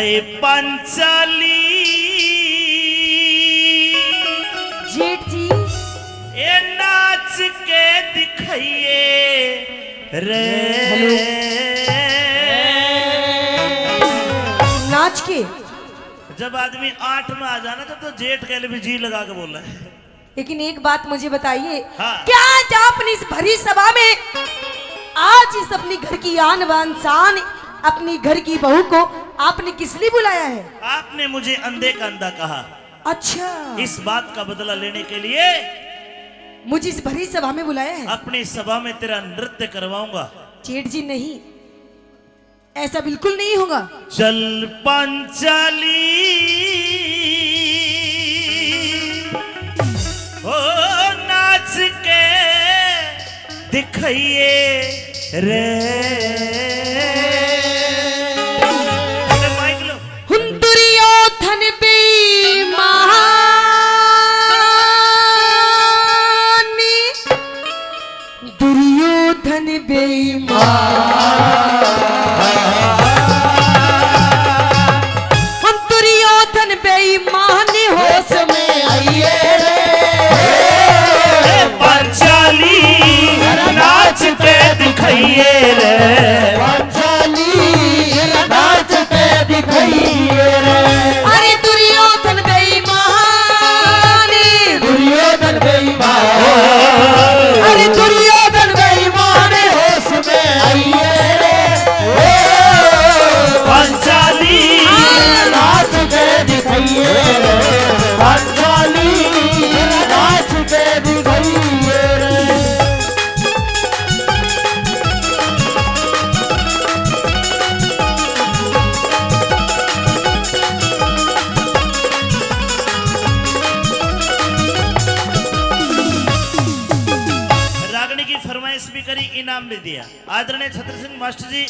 अये पांचाली जेठ जी ए नाच के दिखाइए रे। नाच के जब आदमी 8 में आ जाना तो जेठ के लिए भी जी लगा के बोल रहा है। लेकिन एक बात मुझे बताइए, हाँ। क्या आज आपने इस भरी सभा में आज इस अपनी घर की आन बान शान अपनी घर की बहू को आपने किस लिए बुलाया है? आपने मुझे अंधे का अंधा कहा। अच्छा, इस बात का बदला लेने के लिए मुझे इस भरी सभा में बुलाया है। अपनी सभा में तेरा नृत्य करवाऊंगा। जेठ जी नहीं, ऐसा बिल्कुल नहीं होगा। चल पांचाली ओ नाच के दिखाइए रे। माइक लो। दुर्योधन बेईमानी, दुर्योधन बेईमान, हम दुर्योधन बेईमान होश में आइए रे। पांचाली नाच के दिखाइए रे। पांचाली नाच के दिखाइए रे। अरे दुर्योधन बेईमान, दुर्योधन बेईमान, अरे दुर्योधन बेईमान होश में आइए रे। पांचाली नाच के दिखाइए रे। पांचाली नाच के दिखाइए रे। रागनी की फरमाइश भी करी, इनाम भी दिया। आदरणीय छत्र सिंह मास्टर जी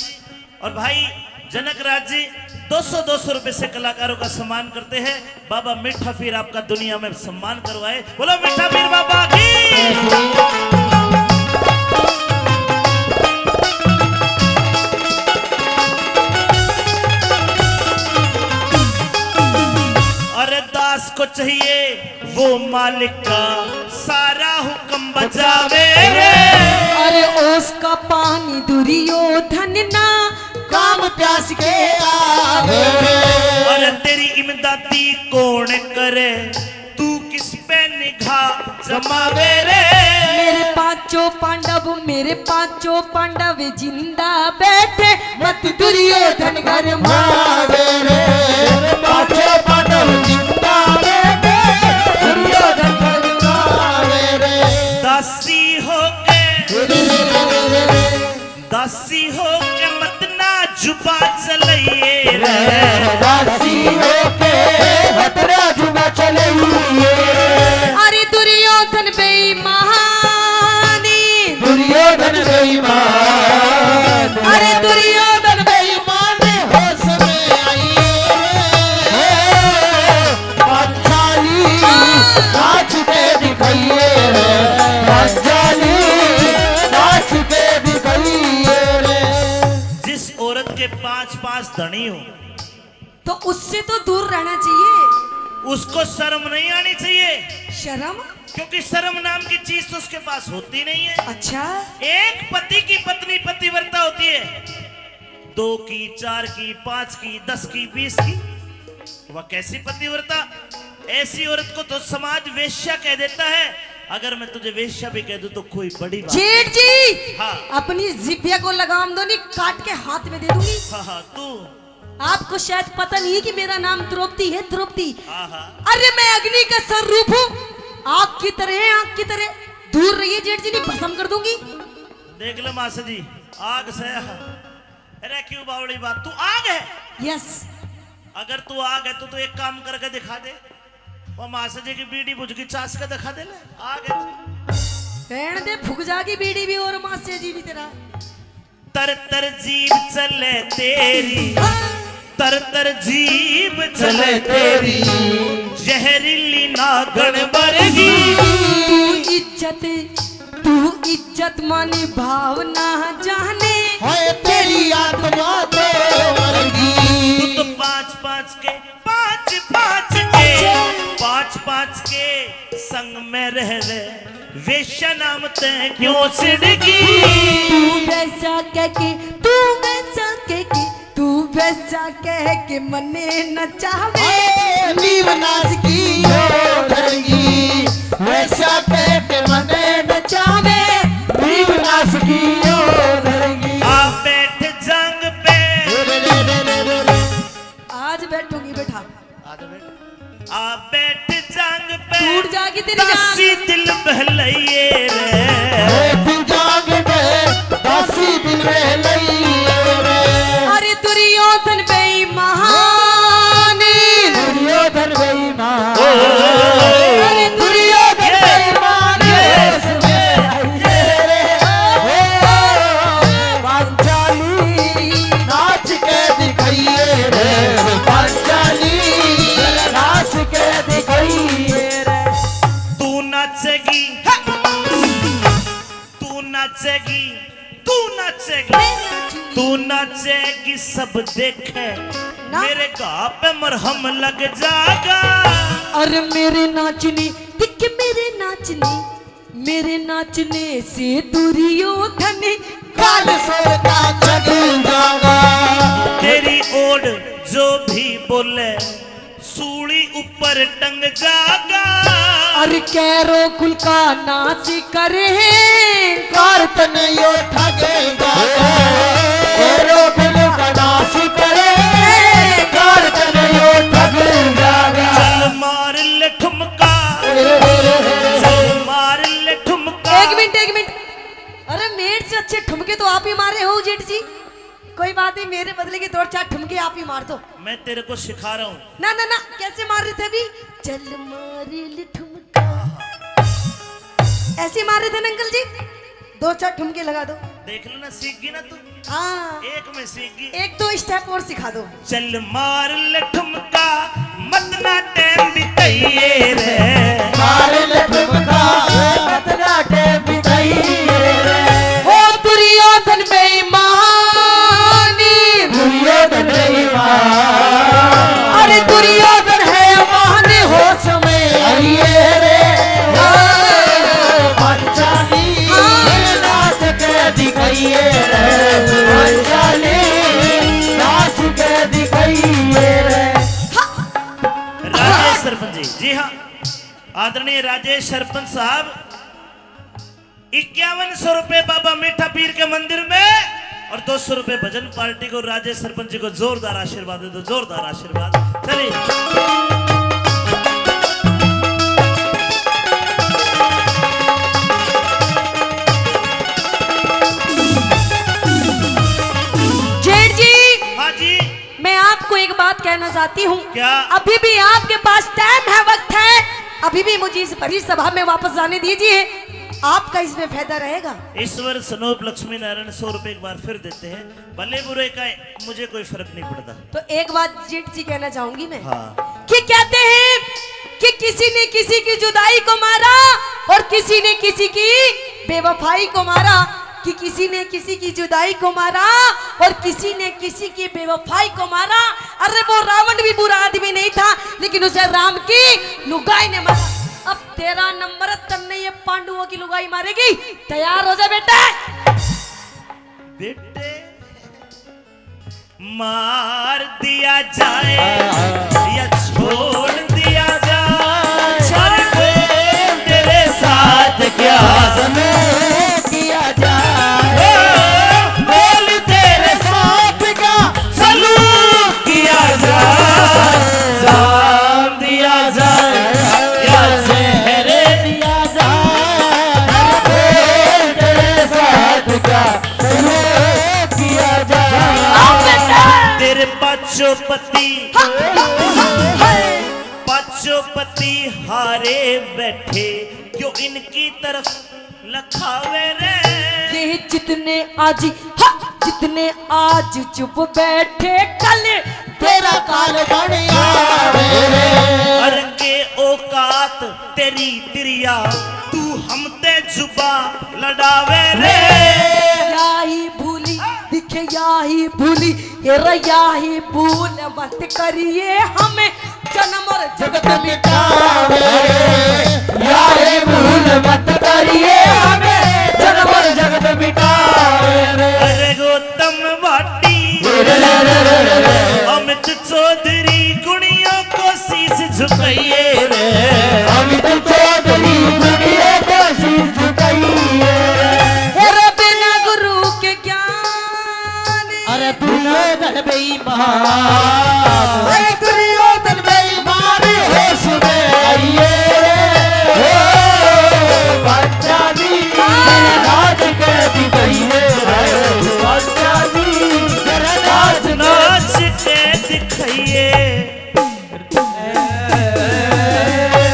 और भाई जनक राज जी 200-200 रुपए से कलाकारों का सम्मान करते हैं। बाबा मीठा पीर आपका दुनिया में सम्मान करवाए। बोलो मीठा पीर बाबा की। अरे दास को चाहिए वो मालिक का सारा हुक्म बजावे रे। अरे उसका पानी दुर्योधन ना काम प्यास के आवे रे। अरे तेरी इमदादी कौन करे, तू किस पे निगाह जमावे रे। मेरे पांचों पांडव जिंदा बैठे, मत दुर्योधन घर मावे रे। पाछे पांडव जिंदा बैठे, दुर्योधन घर मावे रे। दासी हो के मत ना जुबा चलिए रे। दासी होके भद्रा जुबा चलिए। अरे दुर्योधन बेईमानी, दुर्योधन बेईमान, अरे दुर्योधन बेईमान होश में आइए। पांचाली नाच के दिखाइए रे। पांचाली नाच के दिखाइए रे। जिस औरत के 5-5 धनी हो तो उससे तो दूर रहना चाहिए। उसको शर्म नहीं आनी चाहिए, शर्म? क्योंकि शर्म नाम की चीज तो उसके पास होती नहीं है। अच्छा, एक पति की पत्नी पतिव्रता होती है, 2 की 4 की 5 की 10 की 20 की। वह कैसी पतिव्रता? ऐसी औरत को तो समाज वेश्या कह देता है। अगर मैं तुझे वेश्या भी कह दूं तो कोई बड़ी बात। जेठ जी, हाँ। अपनी जिभ्या को लगाम दो, नहीं काट के हाथ में दे दूंगी। हाँ तू। आपको शायद पता नहीं कि मेरा नाम द्रौपदी है, द्रौपदी। हाँ। अरे मैं अग्नि का स्वरूप हूँ, आग की तरह है, आग की तरह। दूर रहिए जेठ जी, नहीं भस्म कर दूंगी। देख लो मासा जी, आग से। अरे क्यों बावड़ी बात, तू आग है। यस। अगर तू आग है तो एक काम करके दिखा दे। वो मासा जी की बीड़ी बुझ की चास के दिखा दे ले। आग है। कहने दे फुक जागी बीड़ी भी और मासे जी भी तेरा। तर तर जीव चले तेरी, तर तर जीव चले तेरी, जहरीली नागण बरगी। तू इज्जत माने भावना जाने, है तेरी आत्मा तो मरगी। तू तो 5-5 पांच के संग में रह वे वेश्या नाम ते क्यों सिड़गी। तू वैसा कह के तू वैसा कह के तू वैसा कह के मने न चाहे नीव नाच की लड़गी वैसा कह के मने न चाहे नीव नाच की लड़गी। आप बैठ जंग पे आज बैठूंगी बेटा आप बैठ जंग पे टूट जाएगी तेरी जान। दासी दिल बहलाइए रे दिल जाग में दासी दिल में लइए रे। अरे दुर्योधन बेईमान दुर्योधन बेईमान अरे दुर्योधन बेईमान पांचाली नाच के दिखाइए रे पांचाली नाच के दिखाइए रे। तू नाचेगी तू नाचेगी तू नाचेगी तू नाचेगी सब देखे ना। मेरे घाव पे मरहम लग जाएगा। अरे मेरे नाचने दिख मेरे नाचने से दुर्योधन काल सोता जग जागा। तेरी ओड जो भी बोले सूली ऊपर टंग जागा। अरे कैरो कुल का नाच करे कारतन यो ठगेगा तेरो दिल का नाश करे कारतन यो ठग जागा। चल मार ले ठुमका चल मार ले ठुमका। एक मिनट अरे मेरे से अच्छे ठुमके तो आप ही मारे हो जेठ जी। कोई बात नहीं मेरे बदले के 2-4 ठुमके आप ही मार दो। मैं तेरे को सिखा रहा हूँ। ना कैसे मार रहे थे अभी चल मारे ले ठुमका ऐसे मार रहे थे ना अंकल जी। 2-4 ठुमके लगा दो। देख लो ना सीख गई ना तू हाँ एक में सीख गई। 1-2 स्टेप और सिखा दो। चल मार ले ठुमका मत ना टाइम बिताइए रे मार ले ठुमका मतना के बिताइए रे। हो दुर्योधन बेईमानी दुर्योधन बेईमान अरे दुर्योधन है मान होश में आइए रे पांचाली नाच के दिखाइए रे पांचाली नाच के दिखाइए रे। राजेश सरपंच जी हाँ आदरणीय राजेश सरपंच साहब 5100 रुपए बाबा मीठा पीर के मंदिर में और 200 रुपए भजन पार्टी को राजेश सरपंच जी को जोरदार आशीर्वाद दे दो। जोरदार आशीर्वाद चलिए। जेठ जी हाँ जी मैं आपको एक बात कहना चाहती हूँ। क्या? अभी भी आपके पास टाइम है वक्त है अभी भी मुझे इस भरी सभा में वापस जाने दीजिए। आपका इसमें फायदा रहेगा। ईश्वर सनोप लक्ष्मी नारायण 100 रुपए एक बार फिर देते हैं। भले बुरे का मुझे कोई फर्क नहीं पड़ता। तो एक बात जेठ जी कहना चाहूंगी मैं हाँ कि कहते हैं कि किसी ने किसी की जुदाई को मारा और किसी ने किसी की बेवफाई को मारा कि किसी ने किसी की जुदाई को मारा और किसी ने किसी की बेवफाई को मारा। अरे वो रावण भी बुरा आदमी नहीं था लेकिन उसे राम की लुगाई ने मारा। अब तेरा नंबर तन्ने ये पांडवों की लुगाई मारेगी। तैयार हो जा बेटा। बेटे मार दिया जाए या छोड़ दिया जाए अरे बोल तेरे साथ क्या किया जाए बोल तेरे साथ का सलूक किया जाए जान दिया जाए या जहर दिया जाए बोल तेरे साथ का किया जाए। तेरे पाचोपति पाचोपति हारे बैठे क्यों इनकी तरफ लखावे रे। ये जितने आज चुप बैठे कल तेरा काल बढ़िया हर के औकात तेरी तिरिया तू हम ते जुबा लड़ावे रे। याही भूली दिखे याही भूली हेरा याही भूल मत करिए हमें जन्म और जगत जगत मिटावे माँ